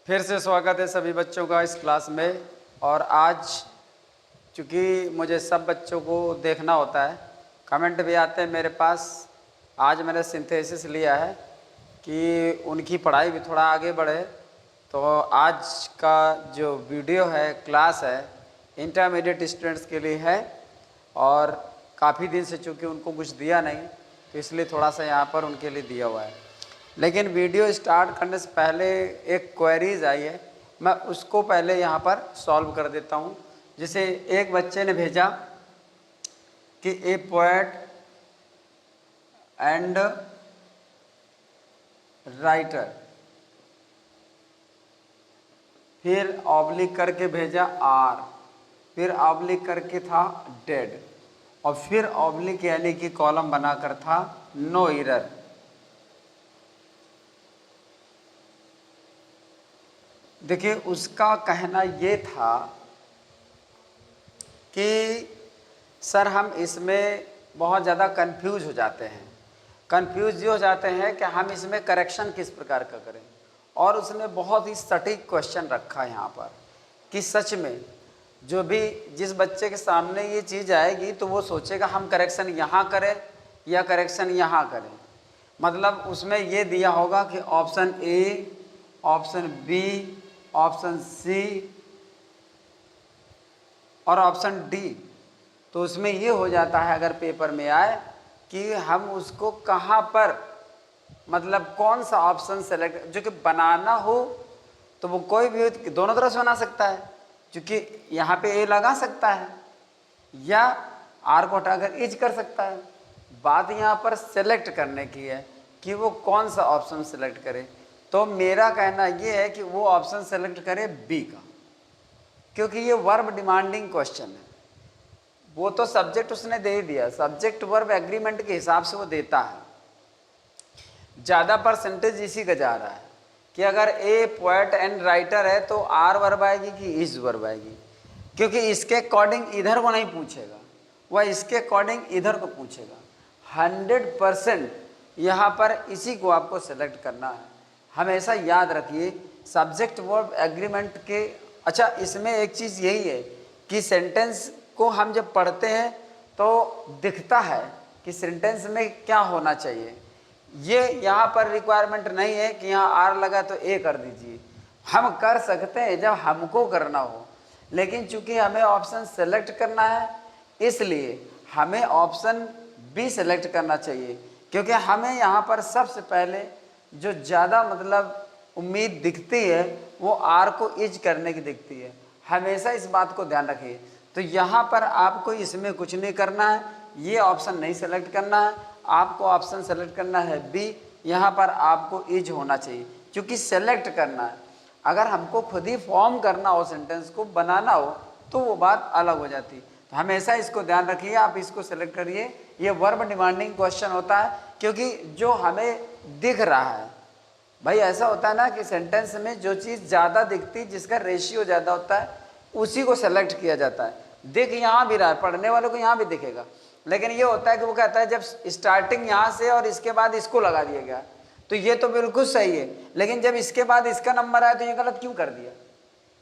फिर से स्वागत है सभी बच्चों का इस क्लास में। और आज चूँकि मुझे सब बच्चों को देखना होता है, कमेंट भी आते हैं मेरे पास। आज मैंने सिंथेसिस लिया है कि उनकी पढ़ाई भी थोड़ा आगे बढ़े। तो आज का जो वीडियो है, क्लास है, इंटरमीडिएट स्टूडेंट्स के लिए है। और काफ़ी दिन से चूँकि उनको कुछ दिया नहीं, तो इसलिए थोड़ा सा यहाँ पर उनके लिए दिया हुआ है। लेकिन वीडियो स्टार्ट करने से पहले एक क्वेरीज आई है, मैं उसको पहले यहाँ पर सॉल्व कर देता हूँ। जिसे एक बच्चे ने भेजा कि ए पोएट एंड राइटर, फिर ऑब्लिक करके भेजा आर, फिर ऑब्लिक करके था डेड, और फिर ऑब्लिक यानी कि कॉलम बनाकर था नो एरर। देखिए, उसका कहना ये था कि सर हम इसमें बहुत ज़्यादा कंफ्यूज हो जाते हैं। कंफ्यूज ये हो जाते हैं कि हम इसमें करेक्शन किस प्रकार का करें। और उसने बहुत ही सटीक क्वेश्चन रखा यहाँ पर कि सच में जो भी जिस बच्चे के सामने ये चीज़ आएगी तो वो सोचेगा हम करेक्शन यहाँ करें या करेक्शन यहाँ करें। मतलब उसमें ये दिया होगा कि option A, option B, option C और ऑप्शन डी। तो उसमें ये हो जाता है अगर पेपर में आए कि हम उसको कहाँ पर, मतलब कौन सा ऑप्शन सेलेक्ट, जो कि बनाना हो तो वो कोई भी दोनों तरफ से बना सकता है, क्योंकि यहाँ पे ए लगा सकता है या आर को हटाकर इज कर सकता है। बात यहाँ पर सेलेक्ट करने की है कि वो कौन सा ऑप्शन सेलेक्ट करे। तो मेरा कहना ये है कि वो ऑप्शन सेलेक्ट करे बी का, क्योंकि ये वर्ब डिमांडिंग क्वेश्चन है। वो तो सब्जेक्ट उसने दे ही दिया, सब्जेक्ट वर्ब एग्रीमेंट के हिसाब से वो देता है। ज़्यादा परसेंटेज इसी का जा रहा है कि अगर ए पोएट एंड राइटर है तो आर वर्ब आएगी कि इज वर्ब आएगी, क्योंकि इसके अकॉर्डिंग इधर को नहीं पूछेगा, वह इसके अकॉर्डिंग इधर को पूछेगा। 100% यहाँ पर इसी को आपको सेलेक्ट करना है। हमेशा याद रखिए सब्जेक्ट वर्ब एग्रीमेंट के। अच्छा, इसमें एक चीज़ यही है कि सेंटेंस को हम जब पढ़ते हैं तो दिखता है कि सेंटेंस में क्या होना चाहिए। ये यहाँ पर रिक्वायरमेंट नहीं है कि यहाँ आर लगा तो ए कर दीजिए। हम कर सकते हैं जब हमको करना हो, लेकिन चूंकि हमें ऑप्शन सेलेक्ट करना है इसलिए हमें ऑप्शन बी सेलेक्ट करना चाहिए, क्योंकि हमें यहाँ पर सबसे पहले जो ज़्यादा मतलब उम्मीद दिखती है वो आर को इज करने की दिखती है। हमेशा इस बात को ध्यान रखिए। तो यहाँ पर आपको इसमें कुछ नहीं करना है, ये ऑप्शन नहीं सेलेक्ट करना है, आपको ऑप्शन सेलेक्ट करना है बी। यहाँ पर आपको इज होना चाहिए, क्योंकि सेलेक्ट करना है। अगर हमको खुद ही फॉर्म करना हो, सेंटेंस को बनाना हो, तो वो बात अलग हो जाती है। तो हमेशा इसको ध्यान रखिए, आप इसको सेलेक्ट करिए। ये वर्ब डिमांडिंग क्वेश्चन होता है, क्योंकि जो हमें दिख रहा है, भाई ऐसा होता है ना कि सेंटेंस में जो चीज़ ज़्यादा दिखती, जिसका रेशियो ज़्यादा होता है, उसी को सेलेक्ट किया जाता है। दिख यहाँ भी रहा है, पढ़ने वालों को यहाँ भी दिखेगा, लेकिन ये होता है कि वो कहता है जब स्टार्टिंग यहाँ से और इसके बाद इसको लगा दिया गया तो ये तो बिल्कुल सही है, लेकिन जब इसके बाद इसका नंबर आया तो ये गलत क्यों कर दिया।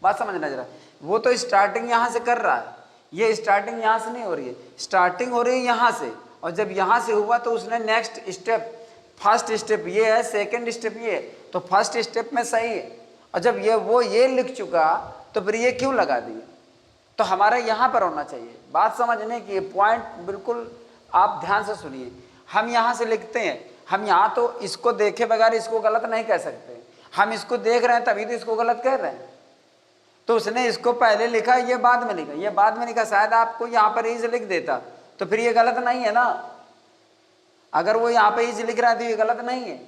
बात समझना जरा। वो तो स्टार्टिंग यहाँ से कर रहा है, ये स्टार्टिंग यहाँ से नहीं हो रही है, स्टार्टिंग हो रही है यहाँ से, और जब यहाँ से हुआ तो उसने नेक्स्ट स्टेप, फर्स्ट स्टेप ये है, सेकेंड स्टेप ये है, तो फर्स्ट स्टेप में सही है। और जब ये लिख चुका तो फिर ये क्यों लगा दिया। तो हमारा यहाँ पर होना चाहिए। बात समझने की पॉइंट बिल्कुल आप ध्यान से सुनिए। हम यहाँ से लिखते हैं, हम यहाँ तो इसको देखे बगैर इसको गलत नहीं कह सकते, हम इसको देख रहे हैं तभी तो इसको गलत कह रहे हैं। तो उसने इसको पहले लिखा, ये बाद में लिखा, ये बाद में लिखा। शायद आपको यहाँ पर इज लिख देता तो फिर ये गलत नहीं है ना। अगर वो यहाँ पे इज लिख रहा है तो ये गलत नहीं है,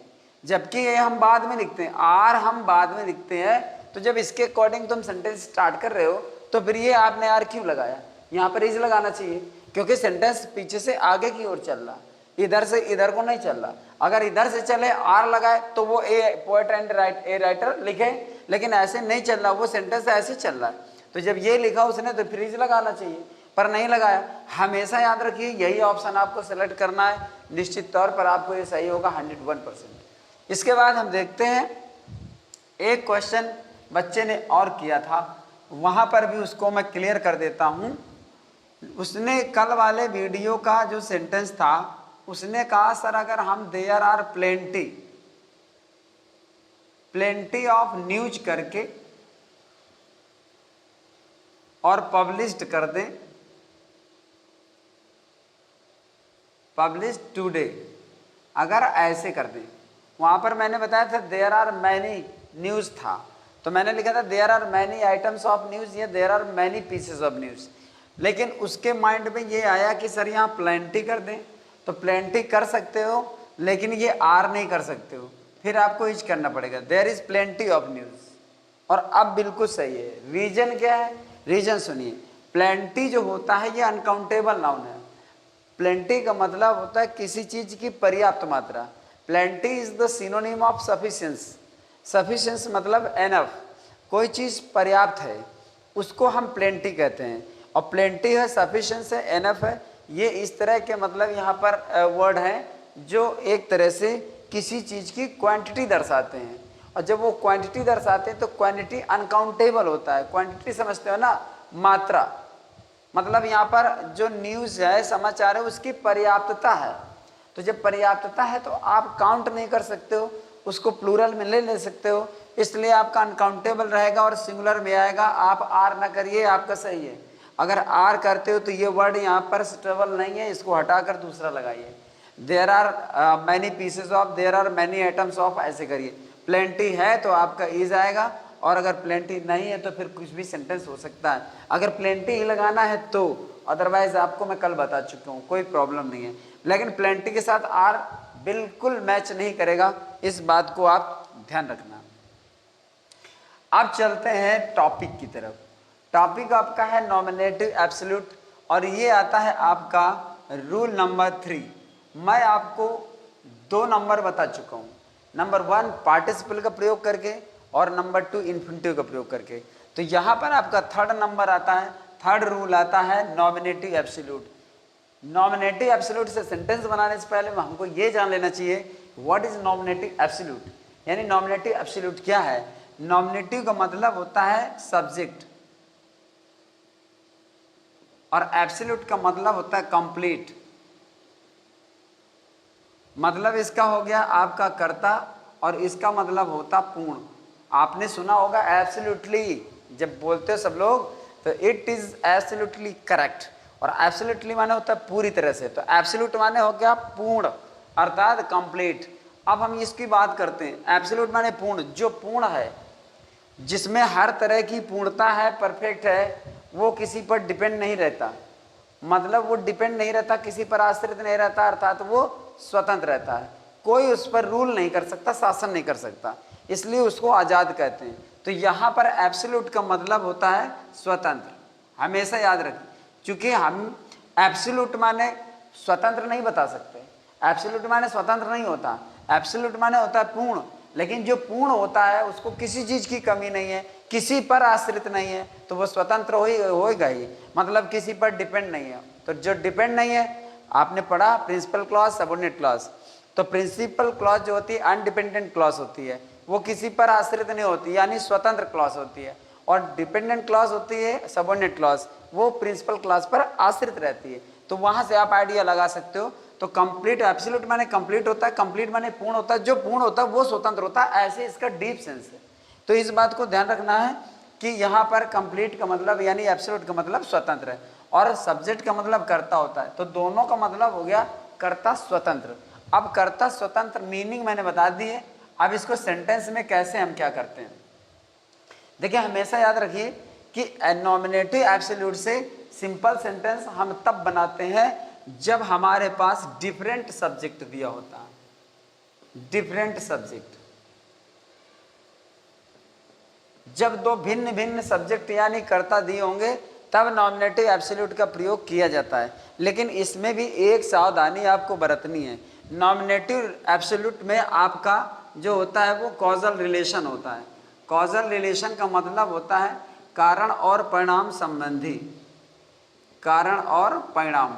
जबकि ये हम बाद में लिखते हैं, आर हम बाद में लिखते हैं। तो जब इसके अकॉर्डिंग तुम सेंटेंस स्टार्ट कर रहे हो तो फिर ये आपने आर क्यों लगाया, यहाँ पर इज लगाना चाहिए, क्योंकि सेंटेंस पीछे से आगे की ओर चल रहा, इधर से इधर को नहीं चल रहा। अगर इधर से चले आर लगाए तो वो ए पोएट एंड ए राइटर लिखे, लेकिन ऐसे नहीं चल रहा, वो सेंटेंस ऐसे चल रहा है। तो जब ये लिखा उसने तो फिर इज लगाना चाहिए, पर नहीं लगाया। हमेशा याद रखिए यही ऑप्शन आपको सेलेक्ट करना है, निश्चित तौर पर आपको ये सही होगा 101%। इसके बाद हम देखते हैं एक क्वेश्चन बच्चे ने और किया था, वहाँ पर भी उसको मैं क्लियर कर देता हूँ। उसने कल वाले वीडियो का जो सेंटेंस था, उसने कहा सर अगर हम there are plenty of news करके और पब्लिश्ड कर दें, पब्लिश टुडे, अगर ऐसे कर दें। वहाँ पर मैंने बताया था देयर आर मैनी न्यूज़ था, तो मैंने लिखा था there are many items of news या there are many pieces of news. लेकिन उसके माइंड में ये आया कि सर यहाँ प्लेंटी कर दें, तो प्लेंटी कर सकते हो लेकिन ये आर नहीं कर सकते हो, फिर आपको इच करना पड़ेगा, there is plenty of news. और अब बिल्कुल सही है। रीजन क्या है? रीजन सुनिए, प्लेंटी जो होता है ये अनकाउंटेबल नाउन है। प्लेंटी का मतलब होता है किसी चीज की पर्याप्त मात्रा। Plenty is the synonym of sufficience. Sufficience मतलब एनफ, कोई चीज पर्याप्त है उसको हम प्लेंटी कहते हैं। और प्लेंटी है, सफिशिएंस है, एनफ है, ये इस तरह के मतलब यहाँ पर वर्ड हैं जो एक तरह से किसी चीज की क्वांटिटी दर्शाते हैं। और जब वो क्वांटिटी दर्शाते हैं तो क्वांटिटी अनकाउंटेबल होता है। क्वांटिटी समझते हो ना, मात्रा, मतलब यहाँ पर जो न्यूज़ है, समाचार है, उसकी पर्याप्तता है। तो जब पर्याप्तता है तो आप काउंट नहीं कर सकते हो, उसको प्लूरल में ले सकते हो, इसलिए आपका अनकाउंटेबल रहेगा और सिंगुलर में आएगा। आप आर ना करिए, आपका सही है। अगर आर करते हो तो ये वर्ड यहाँ पर स्टेबल नहीं है, इसको हटाकर दूसरा लगाइए। There are many pieces of, there are many items of, ऐसे करिए। प्लेंटी है तो आपका इज आएगा, और अगर प्लेंटी नहीं है तो फिर कुछ भी सेंटेंस हो सकता है। अगर प्लेंटी ही लगाना है तो, अदरवाइज आपको मैं कल बता चुका हूँ, कोई प्रॉब्लम नहीं है। लेकिन प्लेंटी के साथ आर बिल्कुल मैच नहीं करेगा, इस बात को आप ध्यान रखना। अब चलते हैं टॉपिक की तरफ। टॉपिक आपका है नॉमिनेटिव एब्सोल्यूट, और ये आता है आपका रूल नंबर 3। मैं आपको 2 नंबर बता चुका हूँ, नंबर 1 पार्टिसिपल का प्रयोग करके और नंबर 2 इन्फिनिटिव का प्रयोग करके। तो यहाँ पर आपका 3rd नंबर आता है, 3rd रूल आता है नॉमिनेटिव एब्सोल्यूट। नॉमिनेटिव एब्सोल्यूट से सेंटेंस बनाने से पहले हमको ये जान लेना चाहिए व्हाट इज नॉमिनेटिव एब्सोल्यूट, यानी नॉमिनेटिव एब्सोल्यूट क्या है। नॉमिनेटिव का मतलब होता है सब्जेक्ट, और एब्सोल्यूट का मतलब होता है कंप्लीट। मतलब इसका हो गया आपका कर्ता, और इसका मतलब होता पूर्ण। आपने सुना होगा एब्सोल्युटली, जब बोलते हो सब लोग तो इट इज एब्सोल्युटली करेक्ट, और एब्सोल्युटली माने होता है पूरी तरह से। तो एब्सोल्यूट माने हो गया पूर्ण, अर्थात कंप्लीट। अब हम इसकी बात करते हैं। एब्सोल्यूट माने पूर्ण, जो पूर्ण है, जिसमें हर तरह की पूर्णता है, परफेक्ट है, वो किसी पर डिपेंड नहीं रहता। मतलब वो डिपेंड नहीं रहता, किसी पर आश्रित नहीं रहता, अर्थात वो स्वतंत्र रहता है। कोई उस पर रूल नहीं कर सकता, शासन नहीं कर सकता, इसलिए उसको आज़ाद कहते हैं। तो यहाँ पर एब्सोल्यूट का मतलब होता है स्वतंत्र, हमेशा याद रखिए। क्योंकि हम एब्सोल्यूट माने स्वतंत्र नहीं बता सकते, एब्सोल्यूट माने स्वतंत्र नहीं होता, एब्सोल्यूट माने होता है पूर्ण। लेकिन जो पूर्ण होता है उसको किसी चीज़ की कमी नहीं है, किसी पर आश्रित नहीं है, तो वो स्वतंत्र होएगा ही, मतलब किसी पर डिपेंड नहीं है। तो जो डिपेंड नहीं है, आपने पढ़ा प्रिंसिपल क्लॉज, सबऑर्डिनेट क्लॉज। तो प्रिंसिपल क्लॉज जो होती है अनडिपेंडेंट क्लॉज होती है, वो किसी पर आश्रित नहीं होती, यानी स्वतंत्र क्लॉज होती है। और डिपेंडेंट क्लॉज होती है सबऑर्डिनेट क्लॉज, वो प्रिंसिपल क्लॉज पर आश्रित रहती है। तो वहां से आप आइडिया लगा सकते हो। तो कंप्लीट, एब्सोल्यूट माने कंप्लीट होता है, कंप्लीट माने पूर्ण होता है, जो पूर्ण होता है वो स्वतंत्र होता है, ऐसे इसका डीप सेंस है। तो इस बात को ध्यान रखना है कि यहाँ पर कंप्लीट का मतलब यानी एब्सोल्यूट का मतलब स्वतंत्र है, और सब्जेक्ट का मतलब कर्ता होता है। तो दोनों का मतलब हो गया कर्ता स्वतंत्र। अब कर्ता स्वतंत्र मीनिंग मैंने बता दी है। अब इसको सेंटेंस में कैसे हम क्या करते हैं, देखिए हमेशा याद रखिए कि नॉमिनेटिव एब्सोल्यूट से सिंपल सेंटेंस हम तब बनाते हैं जब हमारे पास डिफरेंट सब्जेक्ट दिया होता है। डिफरेंट सब्जेक्ट, जब 2 भिन्न भिन्न सब्जेक्ट यानी कर्ता दिए होंगे तब नॉमिनेटिव एब्सोल्यूट का प्रयोग किया जाता है। लेकिन इसमें भी एक सावधानी आपको बरतनी है। नॉमिनेटिव एब्सोल्यूट में आपका जो होता है वो कॉजल रिलेशन होता है। कॉजल रिलेशन का मतलब होता है कारण और परिणाम संबंधी, कारण और परिणाम,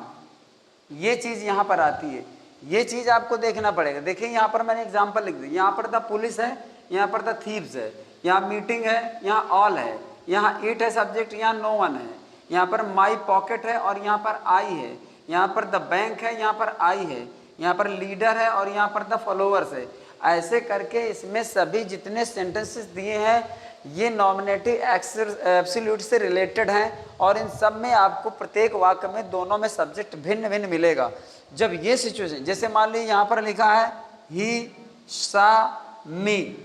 ये चीज़ यहाँ पर आती है। ये चीज़ आपको देखना पड़ेगा। देखिए यहाँ पर मैंने एग्जाम्पल लिख दी, यहाँ पर द पुलिस है, यहाँ पर द थीव्स है, यहाँ मीटिंग है, यहाँ ऑल है, यहाँ इट है सब्जेक्ट, यहाँ नो वन है, यहाँ पर माई पॉकेट है और यहाँ पर आई है, यहाँ पर द बैंक है, यहाँ पर आई है, यहाँ पर लीडर है और यहाँ पर द फॉलोअर्स है। ऐसे करके इसमें सभी जितने सेंटेंसेस दिए हैं ये नॉमिनेटिव एब्सोल्यूट से रिलेटेड हैं और इन सब में आपको प्रत्येक वाक्य में दोनों में सब्जेक्ट भिन्न भिन्न मिलेगा। जब ये सिचुएशन, जैसे मान लीजिए यहाँ पर लिखा है ही सा मी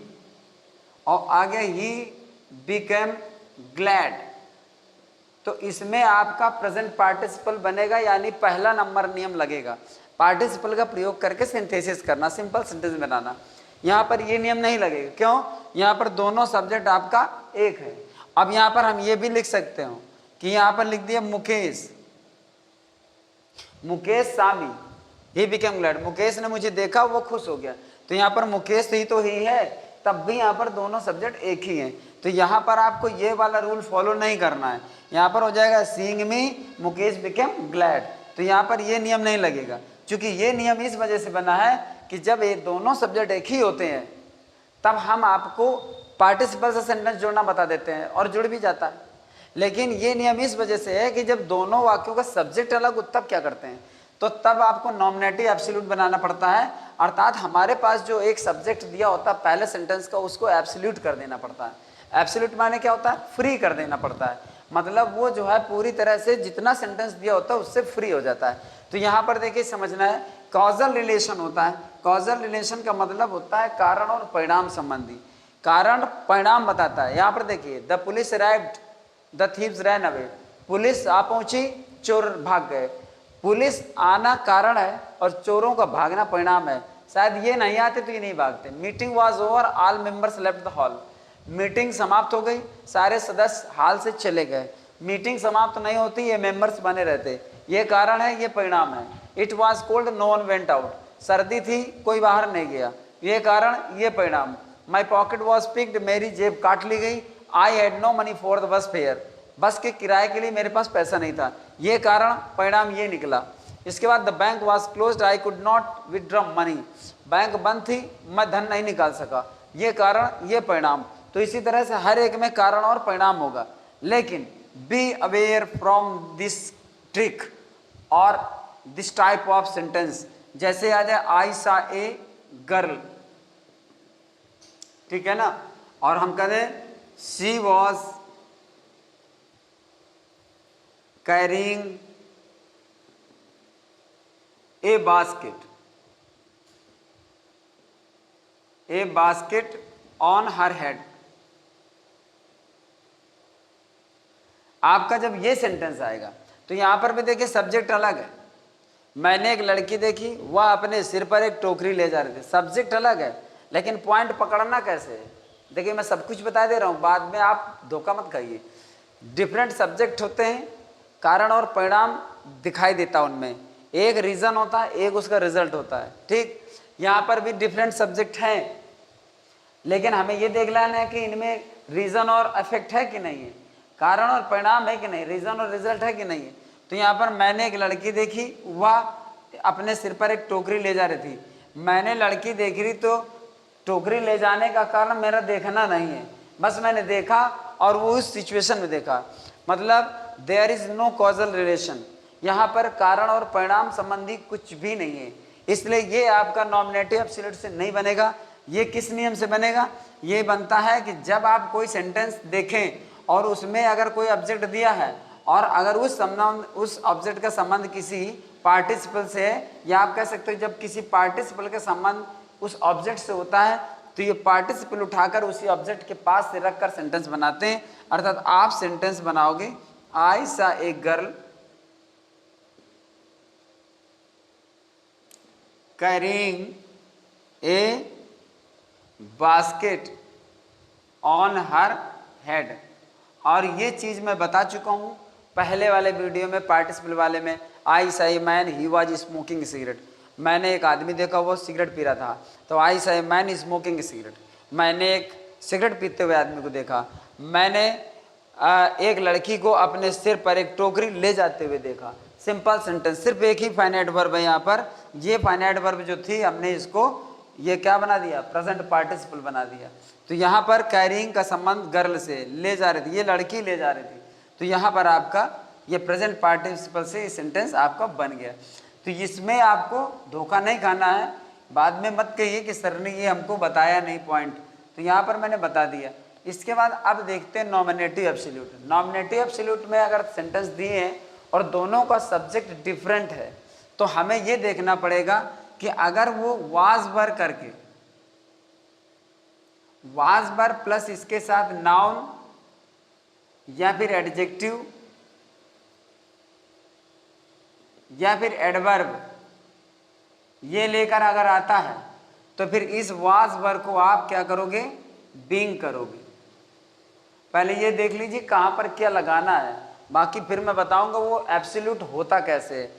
और आगे ही बिकेम ग्लैड, तो इसमें आपका प्रेजेंट पार्टिसिपल बनेगा, यानी पहला नंबर नियम लगेगा। पार्टिसिपल का प्रयोग करके सिंथेसिस करना, सिंपल सेंटेंस बनाना। यहाँ पर ये नियम नहीं लगेगा, क्यों? यहाँ पर दोनों सब्जेक्ट आपका एक है। अब यहाँ पर हम ये भी लिख सकते हो कि यहाँ पर लिख दिया मुकेश, मुकेश सामी, ही बिकेम ग्लैड, मुकेश ने मुझे देखा वो खुश हो गया, तो यहाँ पर मुकेश ही तो ही है, तब भी यहाँ पर दोनों सब्जेक्ट एक ही हैं। तो यहाँ पर आपको ये वाला रूल फॉलो नहीं करना है। यहाँ पर हो जाएगा सीइंग मी मुकेश बिकेम ग्लैड, तो यहाँ पर ये नियम नहीं लगेगा, क्योंकि ये नियम इस वजह से बना है कि जब ये दोनों सब्जेक्ट एक ही होते हैं तब हम आपको पार्टिसिपल से सेंटेंस जोड़ना बता देते हैं और जुड़ भी जाता है। लेकिन ये नियम इस वजह से है कि जब दोनों वाक्यों का सब्जेक्ट अलग हो तब क्या करते हैं, तो तब आपको नॉमिनेटिव एब्सोल्यूट बनाना पड़ता है, अर्थात हमारे पास जो एक सब्जेक्ट दिया होता है पहले सेंटेंस का उसको एब्सोल्यूट कर देना पड़ता है। एब्सोल्यूट माने क्या होता है? फ्री कर देना पड़ता है, मतलब वो जो है पूरी तरह से जितना सेंटेंस दिया होता है उससे फ्री हो जाता है। तो यहाँ पर देखिए समझना है, कॉजल रिलेशन होता है। कॉजल रिलेशन का मतलब होता है कारण और परिणाम संबंधी, कारण परिणाम बताता है। यहाँ पर देखिए the police arrived the thieves ran away, police आ पहुंची चोर भाग गए। पुलिस आना कारण है और चोरों का भागना परिणाम है। शायद ये नहीं आते तो ये नहीं भागते। Meeting was over, all members left the hall, meeting समाप्त हो गई, सारे सदस्य हाल से चले गए। मीटिंग समाप्त नहीं होती, ये मेंबर्स बने रहते, ये कारण है, ये परिणाम है। It was cold, no one went out, सर्दी थी कोई बाहर नहीं गया, ये कारण, ये परिणाम। माई पॉकेट वॉज पिक्ड, मेरी जेब काट ली गई। I had no money for the bus fare, bus के किराए के लिए मेरे पास पैसा नहीं था, ये कारण, परिणाम ये निकला। इसके बाद the bank was closed, I could not withdraw money, bank बंद थी, मैं धन नहीं निकाल सका, ये कारण, ये परिणाम। तो इसी तरह से हर एक में कारण और परिणाम होगा। लेकिन be aware from this trick और दिस टाइप ऑफ सेंटेंस, जैसे आ जाए आई सा ए गर्ल, ठीक है ना, और हम कहें she was carrying a basket on her head. आपका जब ये सेंटेंस आएगा तो यहां पर भी देखिए सब्जेक्ट अलग है। मैंने एक लड़की देखी, वह अपने सिर पर एक टोकरी ले जा रही थी, सब्जेक्ट अलग है, लेकिन पॉइंट पकड़ना कैसे है? देखिए मैं सब कुछ बता दे रहा हूं, बाद में आप धोखा मत खाइए। डिफरेंट सब्जेक्ट होते हैं, कारण और परिणाम दिखाई देता उनमें, एक रीजन होता है, एक उसका रिजल्ट होता है, ठीक। यहाँ पर भी डिफरेंट सब्जेक्ट हैं, लेकिन हमें ये देख लेना है कि इनमें रीजन और इफेक्ट है कि नहीं है, कारण और परिणाम है कि नहीं, रीजन और रिजल्ट है कि नहीं है। तो यहाँ पर मैंने एक लड़की देखी, वह अपने सिर पर एक टोकरी ले जा रही थी। मैंने लड़की देखी रही, तो टोकरी ले जाने का कारण मेरा देखना नहीं है, बस मैंने देखा और वो उस सिचुएशन में देखा, मतलब there is no causal relation. यहाँ पर कारण और परिणाम संबंधी कुछ भी नहीं है, इसलिए ये आपका नॉमिनेटिव एब्सोल्यूट से नहीं बनेगा। ये किस नियम से बनेगा? ये बनता है कि जब आप कोई सेंटेंस देखें और उसमें अगर कोई ऑब्जेक्ट दिया है और अगर उस ऑब्जेक्ट का संबंध किसी पार्टिसिपल से है, या आप कह सकते हो जब किसी पार्टिसिपल का संबंध उस ऑब्जेक्ट से होता है, तो ये पार्टिसिपल उठाकर उसी ऑब्जेक्ट के पास से रखकर सेंटेंस बनाते हैं। अर्थात आप सेंटेंस बनाओगे आई सा a girl carrying a basket on her head. और ये चीज मैं बता चुका हूं पहले वाले वीडियो में, पार्टिसिपल वाले में। आई सा a man he was smoking cigarette, मैंने एक आदमी देखा वो सिगरेट पी रहा था, तो आई सा ए मैन स्मोकिंग सिगरेट, मैंने एक सिगरेट पीते हुए आदमी को देखा। मैंने एक लड़की को अपने सिर पर एक टोकरी ले जाते हुए देखा। सिंपल सेंटेंस, सिर्फ एक ही फाइनाइट वर्ब है यहाँ पर। ये फाइनाइट वर्ब जो थी हमने इसको ये क्या बना दिया, प्रेजेंट पार्टिसिपल बना दिया। तो यहाँ पर कैरिंग का संबंध गर्ल से, ले जा रही थी, ये लड़की ले जा रही थी, तो यहाँ पर आपका ये प्रेजेंट पार्टिसिपल से ये सेंटेंस आपका बन गया। तो इसमें आपको धोखा नहीं खाना है, बाद में मत कहिए कि सर ने ये हमको बताया नहीं पॉइंट, तो यहाँ पर मैंने बता दिया। इसके बाद अब देखते हैं नॉमिनेटिव एब्सोल्यूट। नॉमिनेटिव एब्सोल्यूट में अगर सेंटेंस दिए हैं और दोनों का सब्जेक्ट डिफरेंट है, तो हमें ये देखना पड़ेगा कि अगर वो वाज वर करके, वाज वर प्लस इसके साथ नाउन या फिर एडजेक्टिव या फिर एडवर्ब ये लेकर अगर आता है, तो फिर इस वाज वर को आप क्या करोगे, बीइंग करोगे। पहले ये देख लीजिए कहाँ पर क्या लगाना है, बाकी फिर मैं बताऊंगा वो एब्सोल्यूट होता कैसे है।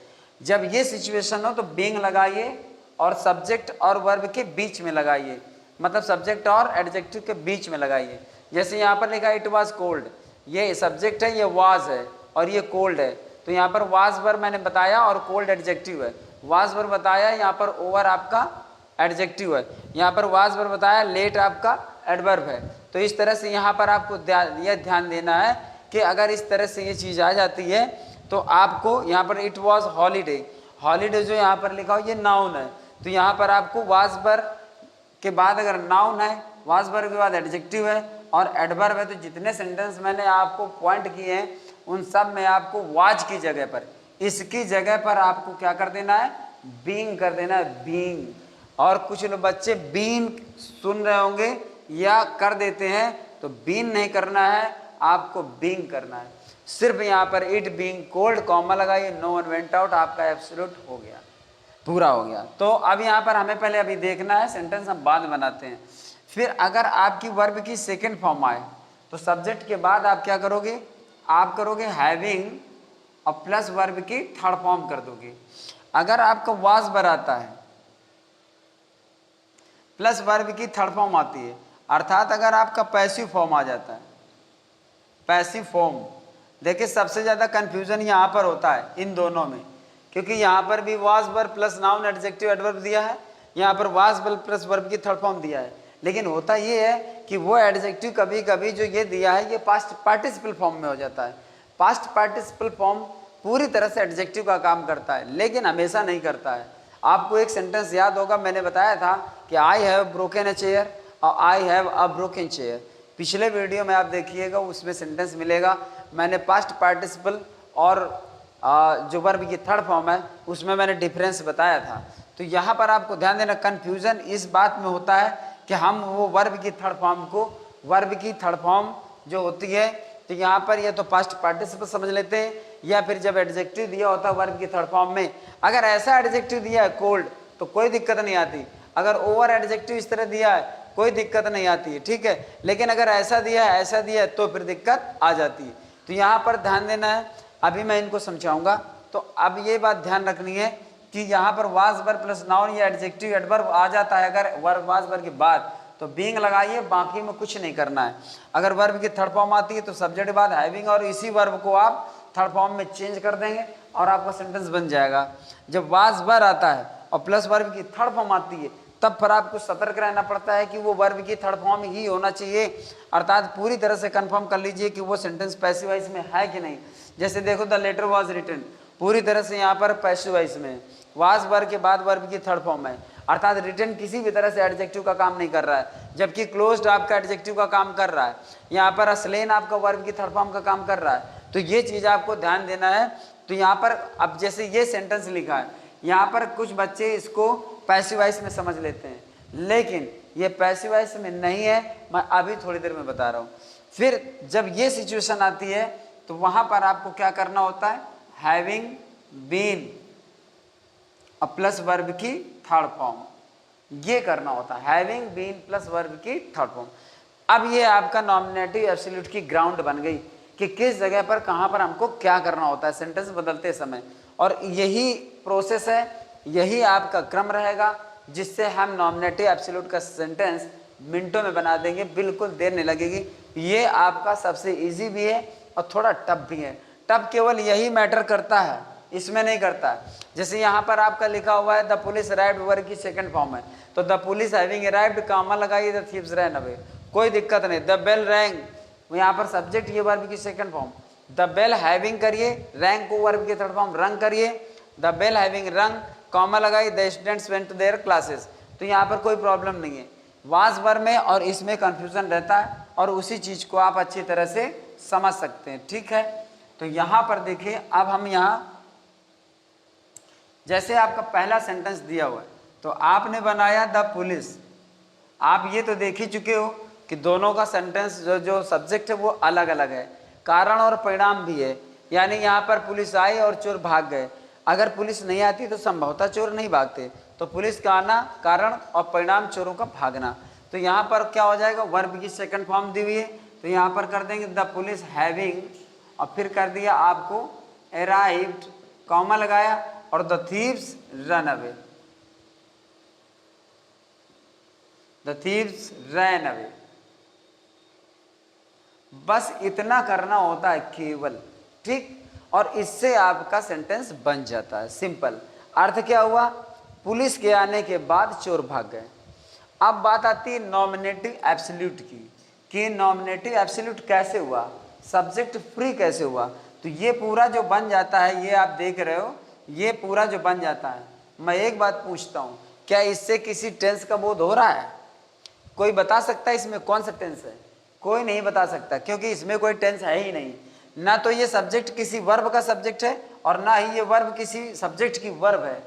जब ये सिचुएशन हो तो बीइंग लगाइए और सब्जेक्ट और वर्ब के बीच में लगाइए, मतलब सब्जेक्ट और एडजेक्टिव के बीच में लगाइए। जैसे यहाँ पर लिखा इट वाज कोल्ड, ये सब्जेक्ट है, ये वाज है और ये कोल्ड है, तो यहाँ पर वाज वर्ब मैंने बताया और कोल्ड एडजेक्टिव है। वाज वर्ब बताया, यहाँ पर ओवर आपका एडजेक्टिव है, यहाँ पर वाज वर्ब बताया, लेट आपका एडवर्ब है। तो इस तरह से यहाँ पर आपको यह ध्यान देना है कि अगर इस तरह से ये चीज़ आ जाती है तो आपको यहाँ पर इट वाज हॉलीडे, हॉलीडे जो यहाँ पर लिखा हो ये नाउन है, तो यहाँ पर आपको वाज वर्ब के बाद अगर नाउन है, वाज वर्ब के बाद एडजेक्टिव है और एडवर्ब है, तो जितने सेंटेंस मैंने आपको पॉइंट किए हैं उन सब में आपको वाज की जगह पर, इसकी जगह पर आपको क्या कर देना है, बीइंग कर देना है, बीइंग। और कुछ लोग बच्चे बीइंग सुन रहे होंगे या कर देते हैं, तो बीइंग नहीं करना है, आपको बीइंग करना है। सिर्फ यहाँ पर इट बीइंग कोल्ड कॉमा लगाइए, नो वन वेंट आउट, आपका एब्सोल्यूट हो गया, पूरा हो गया। तो अब यहाँ पर हमें पहले अभी देखना है, सेंटेंस हम बाद में बनाते हैं। फिर अगर आपकी वर्ब की सेकंड फॉर्म आए तो सब्जेक्ट के बाद आप क्या करोगे, आप करोगे हैविंग और प्लस वर्ब की थर्ड फॉर्म कर दोगे। अगर आपका वाज वर आता है प्लस वर्ब की थर्ड फॉर्म आती है, अर्थात अगर आपका पैसिव फॉर्म आ जाता है, पैसिव फॉर्म, देखिए सबसे ज़्यादा कंफ्यूजन यहाँ पर होता है इन दोनों में, क्योंकि यहाँ पर भी was verb plus noun adjective adverb दिया है, यहाँ पर वाज वर्ब प्लस वर्ब की थर्ड फॉर्म दिया है, लेकिन होता ये है कि वो एडजेक्टिव कभी कभी जो ये दिया है ये पास्ट पार्टिसिपल फॉर्म में हो जाता है। पास्ट पार्टिसिपल फॉर्म पूरी तरह से एडजेक्टिव का काम करता है, लेकिन हमेशा नहीं करता है। आपको एक सेंटेंस याद होगा, मैंने बताया था कि I have broken a chair और I have a broken chair. पिछले वीडियो में आप देखिएगा, उसमें सेंटेंस मिलेगा, मैंने पास्ट पार्टिसिपल और जो वर्ब की थर्ड फॉर्म है उसमें मैंने डिफरेंस बताया था। तो यहाँ पर आपको ध्यान देना, कन्फ्यूज़न इस बात में होता है कि हम वो वर्ब की थर्ड फॉर्म को, वर्ब की थर्ड फॉर्म जो होती है, तो यहाँ पर या तो पास्ट पार्टिसिपल समझ लेते हैं, या फिर जब एडजेक्टिव दिया होता है वर्ब की थर्ड फॉर्म में, अगर ऐसा एडजेक्टिव दिया है कोल्ड तो कोई दिक्कत नहीं आती, अगर ओवर एडजेक्टिव इस तरह दिया है कोई दिक्कत नहीं आती है, ठीक है। लेकिन अगर ऐसा दिया है, ऐसा दिया है, तो फिर दिक्कत आ जाती है। तो यहाँ पर ध्यान देना है, अभी मैं इनको समझाऊंगा। तो अब ये बात ध्यान रखनी है कि यहाँ पर वाज वर्ब प्लस नाउन या एडजेक्टिव एडवर्ब आ जाता है अगर वर्ब वाज वर्ब के बाद, तो बीइंग लगाइए, बाकी में कुछ नहीं करना है। अगर वर्ब की थर्ड फॉर्म आती है तो सब्जेक्ट के बाद हैविंग और इसी वर्ब को आप थर्ड फॉर्म में चेंज कर देंगे और आपका सेंटेंस बन जाएगा। जब वाज वर्ब आता है और प्लस वर्ब की थर्ड फॉर्म आती है, तब पर आपको सतर्क रहना पड़ता है कि वो वर्ब की थर्ड फॉर्म ही होना चाहिए, अर्थात पूरी तरह से कंफर्म कर लीजिए कि वो सेंटेंस पैसिव वॉइस में है कि नहीं। जैसे देखो, द लेटर वाज रिटन, पूरी तरह से यहाँ पर पैसिव वॉइस में, वाज वर्ब के बाद वर्ब की थर्ड फॉर्म है, अर्थात रिटन किसी भी तरह से एडजेक्टिव का काम नहीं कर रहा है, जबकि क्लोज्ड आपका एडजेक्टिव का काम कर रहा है। यहाँ पर स्लेन आपका वर्ब की थर्ड फॉर्म का काम कर रहा है। तो ये चीज़ आपको ध्यान देना है। तो यहाँ पर अब जैसे ये सेंटेंस लिखा है, यहाँ पर कुछ बच्चे इसको पैसिव वॉइस में समझ लेते हैं, लेकिन ये पैसिव वॉइस में नहीं है, मैं अभी थोड़ी देर में बता रहा हूँ। फिर जब ये सिचुएशन आती है तो वहाँ पर आपको क्या करना होता है, हैविंग बीन और प्लस वर्ब की थर्ड फॉर्म, ये करना होता है, हैविंग बीन प्लस वर्ब की थर्ड फॉर्म। अब ये आपका नॉमिनेटिव एब्सोल्यूट की ग्राउंड बन गई कि किस जगह पर कहाँ पर हमको क्या करना होता है सेंटेंस बदलते समय, और यही प्रोसेस है, यही आपका क्रम रहेगा जिससे हम नॉमिनेटिव एब्सोल्यूट का सेंटेंस मिनटों में बना देंगे, बिल्कुल देर नहीं लगेगी। ये आपका सबसे इजी भी है और थोड़ा टफ भी है। टफ केवल यही मैटर करता है, इसमें नहीं करता है। जैसे यहाँ पर आपका लिखा हुआ है द पुलिस अराइव्ड वर्ब की सेकंड फॉर्म है, तो the police having arrived comma लगाइए, द थीव्स रैन अवे, कोई दिक्कत नहीं। द बेल रैंग, यहाँ पर सब्जेक्ट ये वर्ब की second form, the bell having करिए, रैंग को वर्ब की थर्ड फॉर्म रंग करिए, the bell having rung comma लगाइए, the students went to their classes. तो यहाँ पर कोई प्रॉब्लम नहीं है। वाज वर्ब में और इसमें कंफ्यूजन रहता है और उसी चीज को आप अच्छी तरह से समझ सकते हैं, ठीक है। तो यहाँ पर देखिए, अब हम यहाँ जैसे आपका पहला सेंटेंस दिया हुआ है तो आपने बनाया द पुलिस। आप ये तो देख ही चुके हो कि दोनों का सेंटेंस जो सब्जेक्ट है वो अलग अलग है, कारण और परिणाम भी है। यानी यहाँ पर पुलिस आई और चोर भाग गए। अगर पुलिस नहीं आती तो संभवतः चोर नहीं भागते। तो पुलिस का आना कारण और परिणाम चोरों का भागना। तो यहाँ पर क्या हो जाएगा, वर्ब की सेकंड फॉर्म दी हुई है, तो यहाँ पर कर देंगे द पुलिस हैविंग और फिर कर दिया आपको अराइव्ड, कॉमा लगाया और the thieves run away, the thieves ran away. बस इतना करना होता है केवल, ठीक। और इससे आपका सेंटेंस बन जाता है, सिंपल। अर्थ क्या हुआ, पुलिस के आने के बाद चोर भाग गए। अब बात आती है नॉमिनेटिव एब्सोल्यूट की, कि नॉमिनेटिव एब्सोल्यूट कैसे हुआ, सब्जेक्ट फ्री कैसे हुआ। तो ये पूरा जो बन जाता है, ये आप देख रहे हो, ये पूरा जो बन जाता है। मैं एक बात पूछता हूँ, क्या इससे किसी टेंस का बोध हो रहा है? कोई बता सकता है इसमें कौन सा टेंस है? कोई नहीं बता सकता, क्योंकि इसमें कोई टेंस है ही नहीं। ना तो ये सब्जेक्ट किसी वर्ब का सब्जेक्ट है और ना ही ये वर्ब किसी सब्जेक्ट की वर्ब है।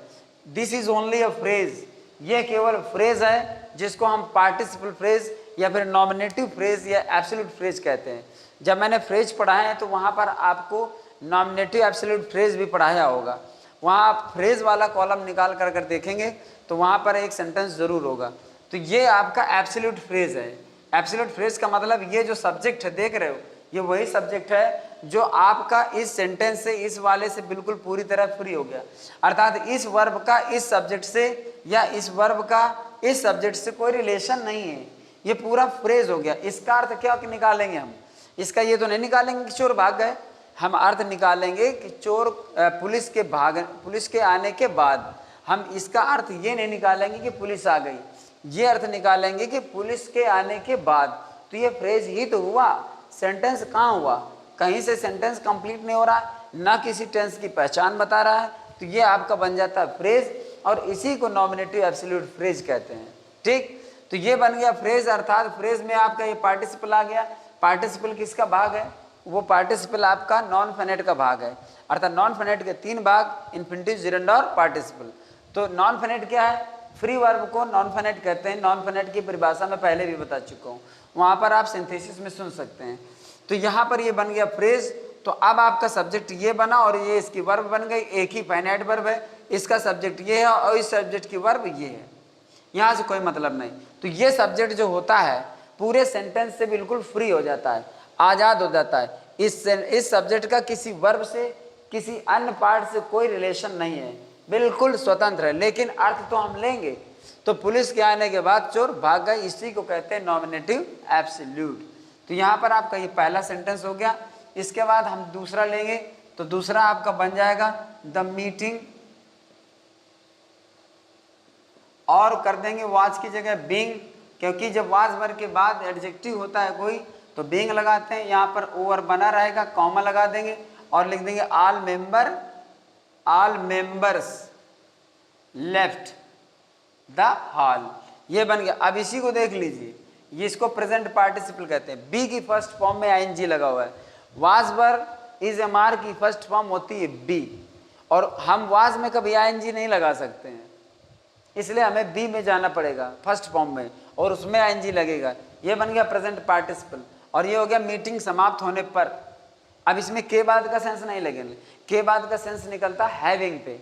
This is only a phrase, ये केवल फ्रेज है जिसको हम पार्टिसिपल फ्रेज या फिर नॉमिनेटिव फ्रेज या एब्सोल्यूट फ्रेज कहते हैं। जब मैंने फ्रेज पढ़ाया है तो वहाँ पर आपको नॉमिनेटिव एब्सोल्यूट फ्रेज भी पढ़ाया होगा। वहाँ आप फ्रेज वाला कॉलम निकाल कर देखेंगे तो वहाँ पर एक सेंटेंस जरूर होगा। तो ये आपका एब्सोल्यूट फ्रेज है। एब्सोल्यूट फ्रेज का मतलब ये जो सब्जेक्ट है, देख रहे हो, ये वही सब्जेक्ट है जो आपका इस सेंटेंस से, इस वाले से बिल्कुल पूरी तरह फ्री हो गया। अर्थात इस वर्ब का इस सब्जेक्ट से या इस वर्ब का इस सब्जेक्ट से कोई रिलेशन नहीं है, ये पूरा फ्रेज हो गया। इसका अर्थ क्या निकालेंगे हम? इसका ये तो नहीं निकालेंगे कि चोर भाग गए, हम अर्थ निकालेंगे कि चोर पुलिस के आने के बाद। हम इसका अर्थ ये नहीं निकालेंगे कि पुलिस आ गई, ये अर्थ निकालेंगे कि पुलिस के आने के बाद। तो ये फ्रेज ही तो हुआ, सेंटेंस कहाँ हुआ? कहीं से सेंटेंस कंप्लीट नहीं हो रहा है, ना किसी टेंस की पहचान बता रहा है। तो ये आपका बन जाता है फ्रेज, और इसी को नॉमिनेटिव एब्सोल्यूट फ्रेज कहते हैं, ठीक। तो ये बन गया फ्रेज, अर्थात फ्रेज में आपका ये पार्टिसिपल आ गया। पार्टिसिपल किसका भाग है? वो पार्टिसिपल आपका नॉन फेनेट का भाग है। अर्थात नॉन फेनेट के तीन भाग, इन्फिनिटिव, जिरेंड और पार्टिसिपल। तो नॉन फेनेट क्या है? फ्री वर्ब को नॉन फेनेट कहते हैं। नॉन फेनेट की परिभाषा मैं पहले भी बता चुका हूँ, वहाँ पर आप सिंथेसिस में सुन सकते हैं। तो यहाँ पर ये बन गया फ्रेज। तो अब आपका सब्जेक्ट ये बना और ये इसकी वर्ब बन गई। एक ही फाइनाइट वर्ब है, इसका सब्जेक्ट ये है और इस सब्जेक्ट की वर्ब ये है, यहाँ से कोई मतलब नहीं। तो ये सब्जेक्ट जो होता है पूरे सेंटेंस से बिल्कुल फ्री हो जाता है, आज़ाद हो जाता है। इस सब्जेक्ट का किसी वर्ब से, किसी अन्य पार्ट से कोई रिलेशन नहीं है, बिल्कुल स्वतंत्र है। लेकिन अर्थ तो हम लेंगे। तो पुलिस के आने के बाद चोर भाग गए, इसी को कहते हैं नॉमिनेटिव एब्सोल्यूट। तो यहाँ पर आपका ये पहला सेंटेंस हो गया। इसके बाद हम दूसरा लेंगे, तो दूसरा आपका बन जाएगा द मीटिंग, और कर देंगे वाज की जगह बीइंग, क्योंकि जब वाज वर्ब के बाद एडजेक्टिव होता है कोई तो बीइंग लगाते हैं। यहाँ पर ओवर बना रहेगा, कॉमा लगा देंगे और लिख देंगे all members left the hall. ये बन गया। अब इसी को देख लीजिए, ये इसको प्रेजेंट पार्टिसिपल कहते हैं। बी की फर्स्ट फॉर्म में आईएनजी लगा हुआ है। Was verb is am are की फर्स्ट फॉर्म होती है बी, और हम वाज में कभी आईएनजी नहीं लगा सकते हैं, इसलिए हमें बी में जाना पड़ेगा फर्स्ट फॉर्म में, और उसमें आईएनजी लगेगा। ये बन गया प्रेजेंट पार्टिसिपल। और ये हो गया मीटिंग समाप्त होने पर। अब इसमें के बाद का सेंस नहीं लगेगा, के बाद का सेंस निकलता हैविंग पे।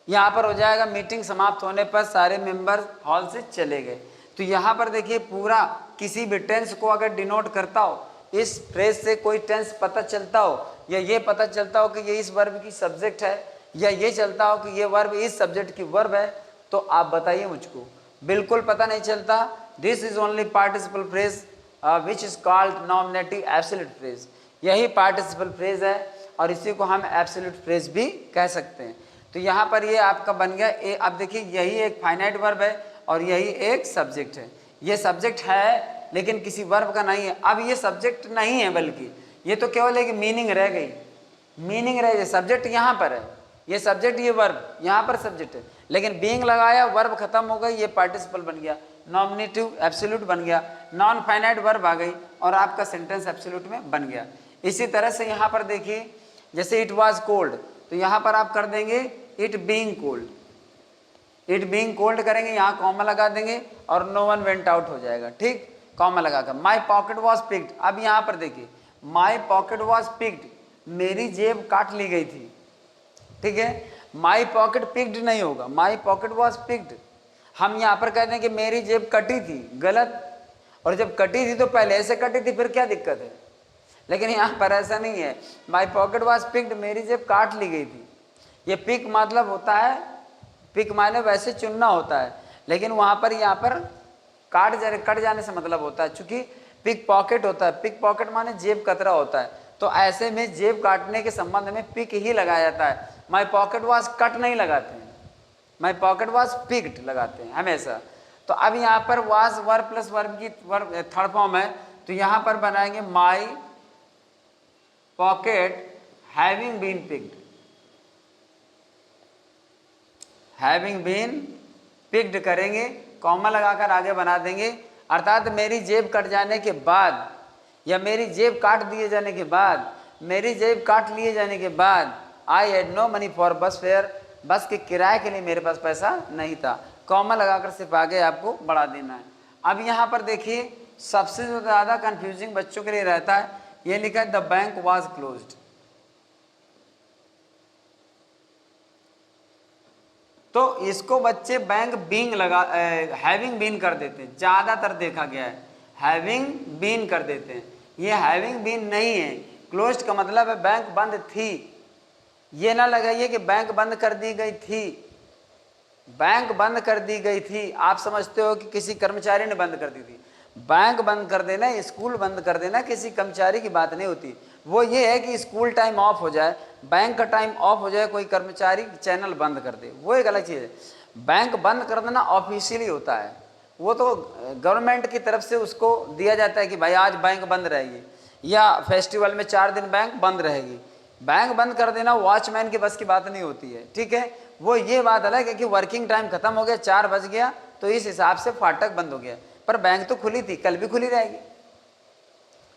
यहाँ पर हो जाएगा मीटिंग समाप्त होने पर सारे मेंबर हॉल से चले गए। तो यहाँ पर देखिए पूरा किसी भी टेंस को अगर डिनोट करता हो, इस फ्रेज से कोई टेंस पता चलता हो, या ये पता चलता हो कि ये इस वर्ब की सब्जेक्ट है, या ये चलता हो कि ये वर्ब इस सब्जेक्ट की वर्ब है, तो आप बताइए मुझको। बिल्कुल पता नहीं चलता। This is only participle phrase which is called nominative absolute phrase. यही पार्टिसिपल फ्रेज है और इसी को हम एब्सोल्यूट फ्रेज भी कह सकते हैं। तो यहाँ पर ये आपका बन गया ए। अब देखिए यही एक फाइनाइट वर्ब है और यही एक सब्जेक्ट है। ये सब्जेक्ट है लेकिन किसी वर्ब का नहीं है। अब ये सब्जेक्ट नहीं है बल्कि ये तो केवल एक मीनिंग रह गई, मीनिंग रह गई। सब्जेक्ट यहाँ पर है, ये सब्जेक्ट, ये वर्ब, यहाँ पर सब्जेक्ट है, लेकिन बीइंग लगाया, वर्ब खत्म हो गई, ये पार्टिसिपल बन गया, नॉमिनेटिव एब्सोल्यूट बन गया, नॉन फाइनाइट वर्ब आ गई और आपका सेंटेंस एब्सोल्यूट में बन गया। इसी तरह से यहाँ पर देखिए जैसे इट वाज कोल्ड, तो यहाँ पर आप कर देंगे it being cold, it being cold करेंगे, यहाँ कॉमा लगा देंगे और नो वन वेंट आउट हो जाएगा, ठीक, कॉमा लगाकर। माई पॉकेट वॉज पिक्ड, अब यहाँ पर देखिए माई पॉकेट वॉज पिक्ड, मेरी जेब काट ली गई थी, ठीक है। माई पॉकेट पिक्ड नहीं होगा, माई पॉकेट वॉज पिक्ड। हम यहाँ पर कहते हैं कि मेरी जेब कटी थी, गलत। और जब कटी थी तो पहले ऐसे कटी थी, फिर क्या दिक्कत है, लेकिन यहाँ पर ऐसा नहीं है। माई पॉकेट वॉज पिक्ड, मेरी जेब काट ली गई थी। ये पिक मतलब होता है, पिक माने वैसे चुनना होता है, लेकिन वहाँ पर यहाँ पर कट जाने से मतलब होता है, चूंकि पिक पॉकेट होता है, पिक पॉकेट माने जेब कतरा होता है, तो ऐसे में जेब काटने के संबंध में पिक ही लगाया जाता है। माई पॉकेट वॉज कट नहीं लगाते हैं, माई पॉकेट वॉज पिक्ड लगाते हैं हमेशा। तो अब यहाँ पर वाज वर्ब प्लस वर्ब की वर्ब थर्ड फॉर्म है, तो यहाँ पर बनाएंगे my pocket having been picked, having been picked करेंगे, कॉमा लगाकर आगे बना देंगे, अर्थात मेरी जेब कट जाने के बाद या मेरी जेब काट दिए जाने के बाद, मेरी जेब काट लिए जाने के बाद I had no money for bus fare, bus के किराए के लिए मेरे पास पैसा नहीं था, कॉमा लगाकर सिर्फ आगे आपको बढ़ा देना है। अब यहाँ पर देखिए सबसे जो ज़्यादा कंफ्यूजिंग बच्चों के लिए रहता है, ये लिखा है द बैंक वाज क्लोज्ड, तो इसको बच्चे बैंक बीइंग लगा हैविंग बीन कर देते हैं, ज़्यादातर देखा गया है हैविंग बीन कर देते हैं। ये हैविंग बीन नहीं है, क्लोज्ड का मतलब है बैंक बंद थी। ये ना लगाइए कि बैंक बंद कर दी गई थी, बैंक बंद कर दी गई थी आप समझते हो कि किसी कर्मचारी ने बंद कर दी थी। बैंक बंद कर देना, स्कूल बंद कर देना किसी कर्मचारी की बात नहीं होती। वो ये है कि स्कूल टाइम ऑफ हो जाए, बैंक का टाइम ऑफ हो जाए, कोई कर्मचारी चैनल बंद कर दे, वो एक अलग चीज़ है। बैंक बंद कर देना ऑफिशियली होता है, वो तो गवर्नमेंट की तरफ से उसको दिया जाता है कि भाई आज बैंक बंद रहेगी, या फेस्टिवल में 4 दिन बैंक बंद रहेगी। बैंक बंद कर देना वॉचमैन की बस की बात नहीं होती है, ठीक है। वो ये बात अलग है कि वर्किंग टाइम खत्म हो गया, 4 बज गया, तो इस हिसाब से फाटक बंद हो गया, पर बैंक तो खुली थी, कल भी खुली रहेगी,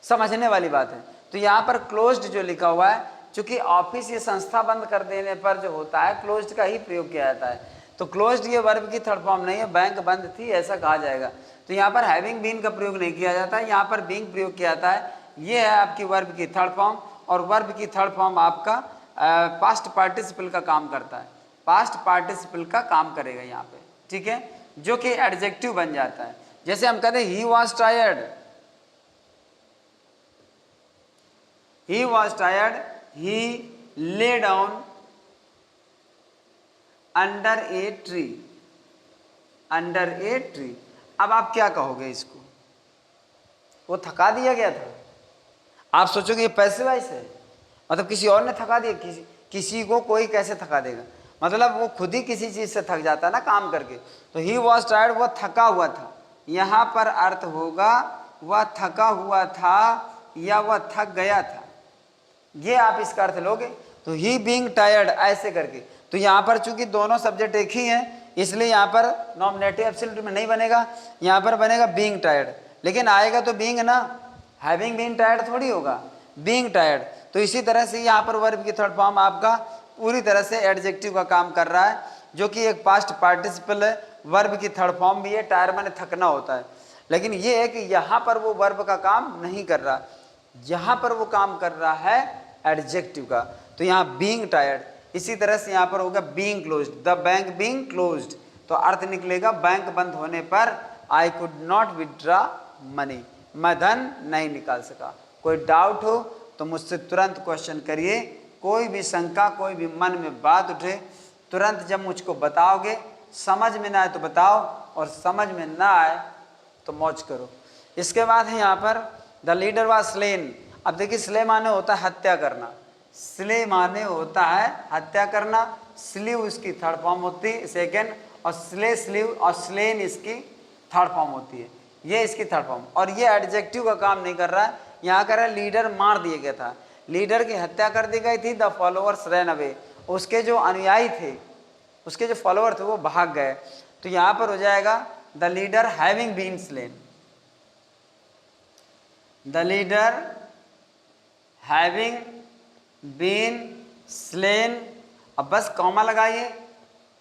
समझने वाली बात है। तो यहाँ पर क्लोज्ड जो लिखा हुआ है, चूंकि ऑफिस ये संस्था बंद कर देने पर जो होता है क्लोज्ड का ही प्रयोग किया जाता है, तो क्लोज्ड ये वर्ब की थर्ड फॉर्म नहीं है, बैंक बंद थी ऐसा कहा जाएगा। तो यहाँ पर हैविंग बीन का प्रयोग नहीं किया जाता है, यहाँ पर बीइंग प्रयोग किया जाता है। ये है आपकी वर्ब की थर्ड फॉर्म, और वर्ब की थर्ड फॉर्म आपका पास्ट पार्टिसिपल का काम करता है, पास्ट पार्टिसिपल का काम करेगा यहाँ पे, ठीक है, जो कि एडजेक्टिव बन जाता है। जैसे हम कहते हैं he was tired, he was tired, he lay down under a tree, under a tree. अब आप क्या कहोगे इसको, वो थका दिया गया था, आप सोचोगे ये पैसिव वॉइस है, मतलब किसी और ने थका दिया, किसी को कोई कैसे थका देगा, मतलब वो खुद ही किसी चीज से थक जाता है ना काम करके। तो ही वॉज टायर्ड, वो थका हुआ था, यहाँ पर अर्थ होगा वह थका हुआ था या वह थक गया था, ये आप इसका अर्थ लोगे। तो ही बीइंग टायर्ड ऐसे करके, तो यहाँ पर चूंकि दोनों सब्जेक्ट एक ही हैं इसलिए यहाँ पर नॉमिनेटिव एब्सोल्यूट में नहीं बनेगा, यहाँ पर बनेगा बीइंग टायर्ड, लेकिन आएगा तो बीइंग ना, हैविंग बीन टायर्ड थोड़ी होगा, बीइंग टायर्ड। तो इसी तरह से यहाँ पर वर्ब की थर्ड फॉर्म आपका पूरी तरह से एडजेक्टिव का काम कर रहा है, जो कि एक पास्ट पार्टिसिपल है, वर्ब की थर्ड फॉर्म भी है, टायर माने थकना होता है, लेकिन ये है कि यहाँ पर वो वर्ब का काम नहीं कर रहा, यहाँ पर वो काम कर रहा है एडजेक्टिव का। तो यहाँ बीइंग टायर्ड, इसी तरह से यहाँ पर होगा being closed, the bank being closed, तो अर्थ निकलेगा बैंक बंद होने पर I could not withdraw money, मैं धन नहीं निकाल सका। कोई डाउट हो तो मुझसे तुरंत क्वेश्चन करिए, कोई भी शंका, कोई भी मन में बात उठे तुरंत जब मुझको बताओगे, समझ में ना आए तो बताओ, और समझ में ना आए तो मौज करो। इसके बाद है यहाँ पर द लीडर वाज स्लेन। अब देखिए स्ले माने होता है हत्या करना, स्ले माने होता है हत्या करना, स्लीव उसकी थर्ड फॉर्म होती है सेकेंड, और स्ले स्लीव और स्लेन इसकी थर्ड फॉर्म होती है, ये इसकी थर्ड फॉर्म। और ये एडजेक्टिव का काम नहीं कर रहा है, यहाँ कर रहा है लीडर मार दिया गया था, लीडर की हत्या कर दी गई थी। द फॉलोअर्स रैन अवे, उसके जो अनुयायी थे, उसके जो फॉलोअर थे वो भाग गए। तो यहाँ पर हो जाएगा the leader having been slain, the leader having been slain. अब बस कॉमा लगाइए,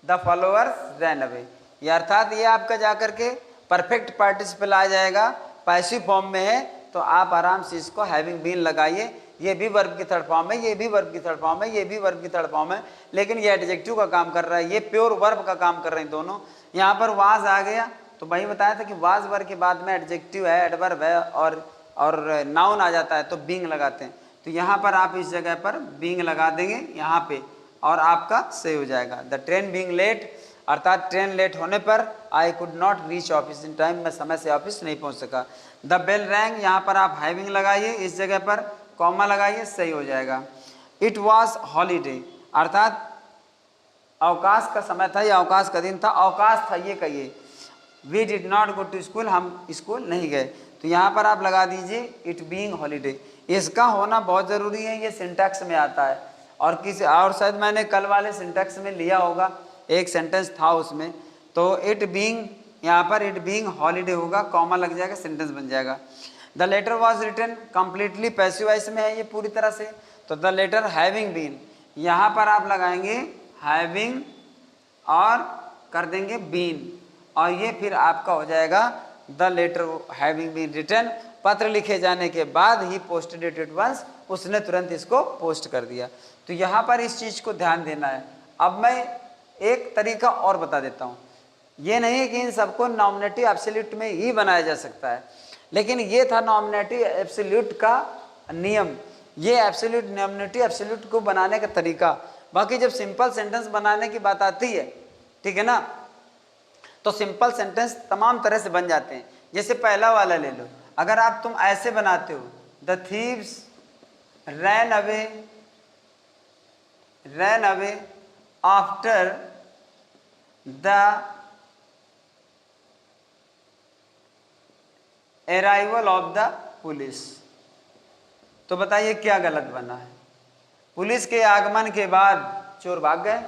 द फॉलोअर्स रैन अवे, ये अर्थात ये आपका जाकर के परफेक्ट पार्टिसिपल आ जाएगा, पैसिव फॉर्म में है तो आप आराम से इसको हैविंग बीन लगाइए। ये भी वर्ब की थर्ड फॉर्म है, ये भी वर्ब की थर्ड फॉर्म है, ये भी वर्ब की थर्ड फॉर्म है, लेकिन ये एडजेक्टिव का काम कर रहा है, ये प्योर वर्ब का काम कर रहे हैं दोनों। यहाँ पर वाज आ गया तो वही बताया था कि वाज वर्ब के बाद में एडजेक्टिव है, एडवर्ब है और नाउन आ जाता है तो बीइंग लगाते हैं। तो यहाँ पर आप इस जगह पर बीइंग लगा देंगे यहाँ पे और आपका सही हो जाएगा। द ट्रेन बीइंग लेट, अर्थात ट्रेन लेट होने पर I could not reach office in time, मैं समय से ऑफिस नहीं पहुँच सका। द बेल रैंग, यहाँ पर आप हैविंग लगाइए, इस जगह पर कॉमा लगाइए, सही हो जाएगा। इट वॉज हॉलीडे, अर्थात अवकाश का समय था या अवकाश का दिन था, अवकाश था ये कहिए। We did not go to school, हम स्कूल नहीं गए। तो यहाँ पर आप लगा दीजिए इट बीइंग हॉलीडे, इसका होना बहुत ज़रूरी है, ये सिंटैक्स में आता है। और किसी और शायद मैंने कल वाले सिंटैक्स में लिया होगा, एक सेंटेंस था उसमें, तो इट बीइंग, यहाँ पर इट बीइंग हॉलीडे होगा, कॉमा लग जाएगा, सेंटेंस बन जाएगा। The letter was written, completely passive voice में है ये पूरी तरह से, तो द लेटर हैविंग बीन, यहाँ पर आप लगाएंगे हैविंग और कर देंगे बीन, और ये फिर आपका हो जाएगा the letter having been written, पत्र लिखे जाने के बाद ही पोस्ट डेटेड वंस, उसने तुरंत इसको पोस्ट कर दिया। तो यहाँ पर इस चीज़ को ध्यान देना है। अब मैं एक तरीका और बता देता हूँ, ये नहीं है कि इन सबको नॉमिनेटिव एब्सोल्यूट में ही बनाया जा सकता है, लेकिन ये था नॉमिनेटिव एब्सोल्यूट का नियम, ये एब्सोल्यूट नॉमिनेटिव एब्सोल्यूट को बनाने का तरीका। बाकी जब सिंपल सेंटेंस बनाने की बात आती है, ठीक है ना, तो सिंपल सेंटेंस तमाम तरह से बन जाते हैं। जैसे पहला वाला ले लो, अगर आप तुम ऐसे बनाते हो, the thieves ran away after the arrival of the police, तो बताइए क्या गलत बना है? पुलिस के आगमन के बाद चोर भाग गए,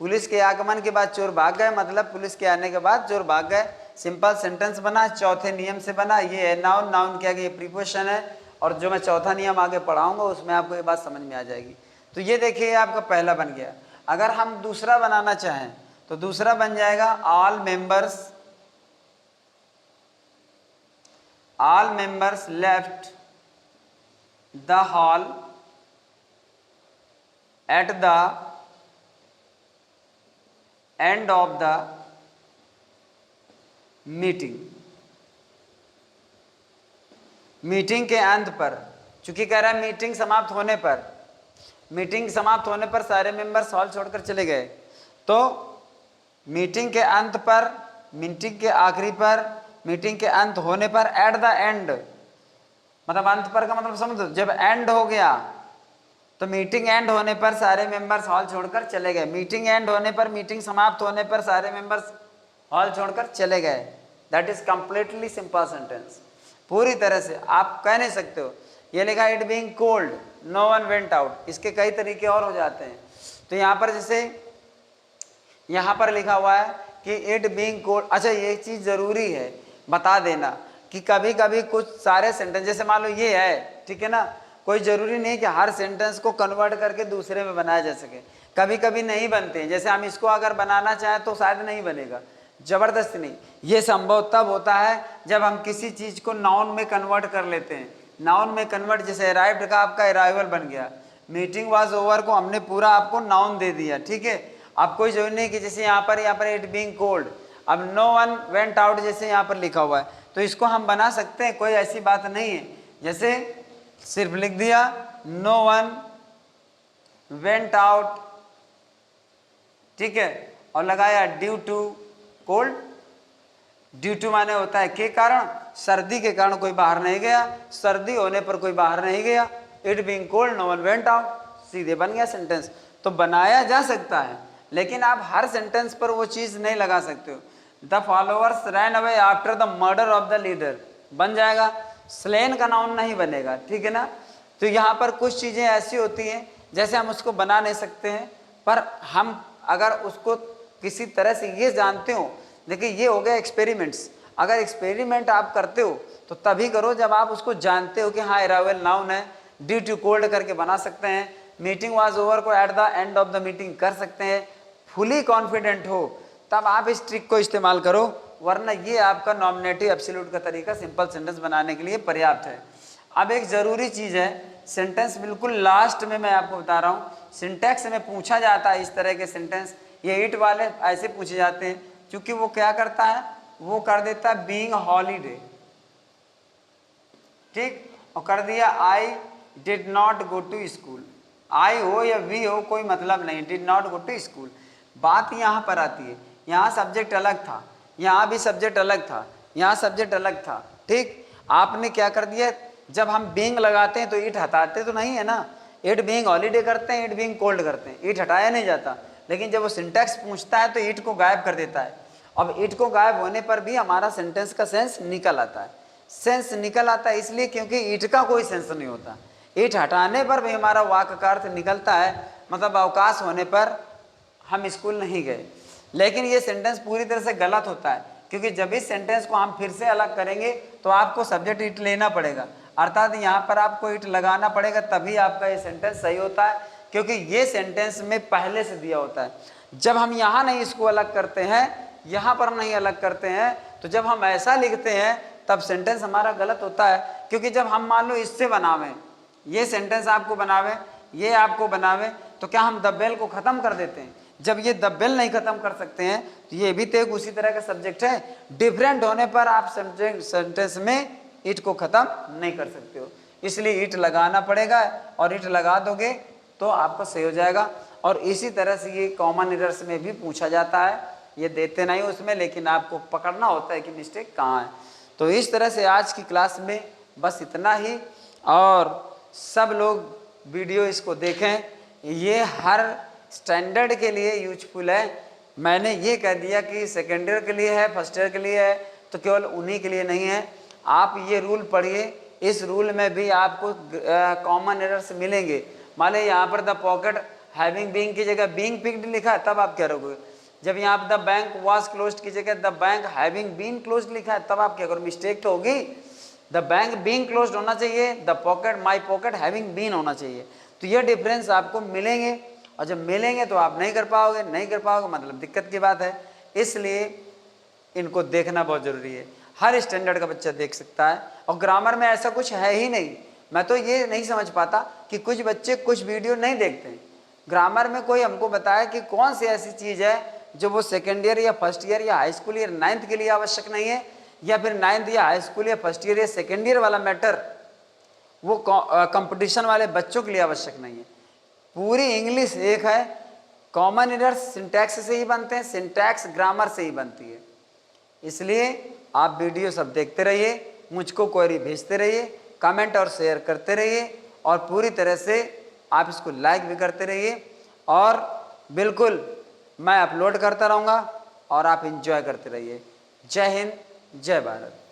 पुलिस के आगमन के बाद चोर भाग गए, मतलब पुलिस के आने के बाद चोर भाग गए। सिंपल सेंटेंस बना, चौथे नियम से बना, ये है नाउन, नाउन क्या ये प्रीपोजिशन है, और जो मैं चौथा नियम आगे पढ़ाऊंगा उसमें आपको ये बात समझ में आ जाएगी। तो ये देखिए आपका पहला बन गया। अगर हम दूसरा बनाना चाहें तो दूसरा बन जाएगा all members left the hall at the end of the meeting के अंत पर, चूंकि कह रहा है मीटिंग समाप्त होने पर सारे मेंबर्स हॉल छोड़कर चले गए, तो मीटिंग के अंत पर, मीटिंग के आखिरी पर, मीटिंग के अंत होने पर, एट द एंड, मतलब अंत पर का मतलब समझो, जब एंड हो गया तो मीटिंग एंड होने पर सारे मेंबर्स हॉल छोड़कर चले गए, मीटिंग एंड होने पर, मीटिंग समाप्त होने पर सारे मेंबर्स हॉल छोड़कर चले गए। That is completely simple sentence, पूरी तरह से आप कह नहीं सकते हो। ये लिखा it being cold no one went out, इसके कई तरीके और हो जाते हैं। तो यहाँ पर जैसे यहाँ पर लिखा हुआ है कि इट बीइंग कोल्ड, अच्छा ये चीज़ ज़रूरी है बता देना कि कभी कभी कुछ सारे सेंटेंस, जैसे मान लो ये है, ठीक है ना, कोई ज़रूरी नहीं कि हर सेंटेंस को कन्वर्ट करके दूसरे में बनाया जा सके, कभी कभी नहीं बनते हैं। जैसे हम इसको अगर बनाना चाहें तो शायद नहीं बनेगा, ज़बरदस्ती नहीं। ये संभव तब होता है जब हम किसी चीज़ को नाउन में कन्वर्ट कर लेते हैं। नाउन में कन्वर्ट, जैसे अराइव्ड का आपका अराइवल बन गया, मीटिंग वाज ओवर को हमने पूरा आपको नाउन दे दिया, ठीक है। अब कोई जरूरी नहीं कि जैसे यहाँ पर इट बीइंग कोल्ड, अब नो वन वेंट आउट जैसे यहाँ पर लिखा हुआ है, तो इसको हम बना सकते हैं, कोई ऐसी बात नहीं है। जैसे सिर्फ लिख दिया नो वन वेंट आउट, ठीक है, और लगाया due to cold. Due to माने होता है के कारण, सर्दी के कारण कोई बाहर नहीं गया, सर्दी होने पर कोई बाहर नहीं गया। It being cold no one went out, सीधे बन गया सेंटेंस। तो बनाया जा सकता है, लेकिन आप हर सेंटेंस पर वो चीज़ नहीं लगा सकते हो। The followers ran away after the murder of the leader बन जाएगा, स्लेन का नाउन नहीं बनेगा, ठीक है ना। तो यहाँ पर कुछ चीज़ें ऐसी होती हैं जैसे हम उसको बना नहीं सकते हैं, पर हम अगर उसको किसी तरह से ये जानते हो, देखिए ये हो गया एक्सपेरिमेंट्स। अगर एक्सपेरिमेंट आप करते हो तो तभी करो जब आप उसको जानते हो कि हाँ अराइवल नाउन है, ड्यू टू कोल्ड करके बना सकते हैं, मीटिंग वाज ओवर को at the end of the meeting कर सकते हैं, फुली कॉन्फिडेंट हो, तब आप इस ट्रिक को इस्तेमाल करो, वरना ये आपका नॉमिनेटिव एब्सोल्यूट का तरीका सिंपल सेंटेंस बनाने के लिए पर्याप्त है। अब एक ज़रूरी चीज़ है, सेंटेंस बिल्कुल लास्ट में मैं आपको बता रहा हूँ, सिंटैक्स में पूछा जाता है इस तरह के सेंटेंस, ये इट वाले ऐसे पूछे जाते हैं, क्योंकि वो क्या करता है, वो कर देता है बीइंग हॉलीडे, ठीक, और कर दिया I did not go to school. I हो या वी हो कोई मतलब नहीं, did not go to school. बात यहाँ पर आती है, यहाँ सब्जेक्ट अलग था, यहाँ भी सब्जेक्ट अलग था, यहाँ सब्जेक्ट अलग था, ठीक। आपने क्या कर दिया, जब हम बीइंग लगाते हैं तो इट हटाते तो नहीं है ना, इट बीइंग हॉलीडे करते हैं, इट बीइंग कोल्ड करते हैं, इट हटाया नहीं जाता। लेकिन जब वो सिंटैक्स पूछता है तो इट को गायब कर देता है। अब इट को गायब होने पर भी हमारा सेंटेंस का सेंस निकल आता है। सेंस निकल आता है इसलिए क्योंकि इट का कोई सेंस नहीं होता, इट हटाने पर भी हमारा वाक्य का अर्थ निकलता है, मतलब अवकाश होने पर हम स्कूल नहीं गए। लेकिन ये सेंटेंस पूरी तरह से गलत होता है, क्योंकि जब इस सेंटेंस को हम फिर से अलग करेंगे तो आपको सब्जेक्ट इट लेना पड़ेगा, अर्थात यहाँ पर आपको इट लगाना पड़ेगा, तभी आपका ये सेंटेंस सही होता है, क्योंकि ये सेंटेंस में पहले से दिया होता है। जब हम यहाँ नहीं इसको अलग करते हैं, यहाँ पर नहीं अलग करते हैं, तो जब हम ऐसा लिखते हैं तब सेंटेंस हमारा गलत होता है। क्योंकि जब हम मान लो इससे बनावें, ये सेंटेंस आपको बनावे, ये आपको बनावे, तो क्या हम द बेल को ख़त्म कर देते हैं? जब ये द बेल नहीं ख़त्म कर सकते हैं तो ये भी तो एक उसी तरह का सब्जेक्ट है। डिफरेंट होने पर आप सेंटेंस में इट को ख़त्म नहीं कर सकते हो, इसलिए इट लगाना पड़ेगा, और इट लगा दोगे तो आपका सही हो जाएगा। और इसी तरह से ये कॉमन एरर्स में भी पूछा जाता है, ये देते नहीं उसमें, लेकिन आपको पकड़ना होता है कि मिस्टेक कहाँ है। तो इस तरह से आज की क्लास में बस इतना ही, और सब लोग वीडियो इसको देखें, ये हर स्टैंडर्ड के लिए यूजफुल है। मैंने ये कह दिया कि सेकेंड ईयर के लिए है, फर्स्ट ईयर के लिए है, तो केवल उन्हीं के लिए नहीं है। आप ये रूल पढ़िए, इस रूल में भी आपको कॉमन एरर्स मिलेंगे। मान लीजिए यहाँ पर द पॉकेट हैविंग बीइंग की जगह बीइंग पिक्ड लिखा है, तब आप क्या करोगे? जब यहाँ पर द बैंक वाज क्लोज्ड की जगह the bank having been closed लिखा है, तब आप क्या करोगे? मिस्टेक तो होगी, द बैंक बीइंग क्लोज्ड होना चाहिए, the pocket my pocket having been होना चाहिए। तो ये डिफरेंस आपको मिलेंगे, और जब मिलेंगे तो आप नहीं कर पाओगे, नहीं कर पाओगे मतलब दिक्कत की बात है। इसलिए इनको देखना बहुत ज़रूरी है, हर स्टैंडर्ड का बच्चा देख सकता है। और ग्रामर में ऐसा कुछ है ही नहीं, मैं तो ये नहीं समझ पाता कि कुछ बच्चे कुछ वीडियो नहीं देखते हैं। ग्रामर में कोई हमको बताए कि कौन सी ऐसी चीज़ है जो वो सेकेंड ईयर या फर्स्ट ईयर या हाई स्कूल या 9th के लिए आवश्यक नहीं है, या फिर 9th या हाई स्कूल या फर्स्ट ईयर या सेकेंड ईयर वाला मैटर वो कंपटीशन वाले बच्चों के लिए आवश्यक नहीं है। पूरी इंग्लिश एक है, कॉमन एरर्स सिंटैक्स से ही बनते हैं, सिंटैक्स ग्रामर से ही बनती है। इसलिए आप वीडियो सब देखते रहिए, मुझको क्वेरी भेजते रहिए, कमेंट और शेयर करते रहिए, और पूरी तरह से आप इसको लाइक भी करते रहिए, और बिल्कुल मैं अपलोड करता रहूँगा और आप एंजॉय करते रहिए। जय हिंद, जय भारत।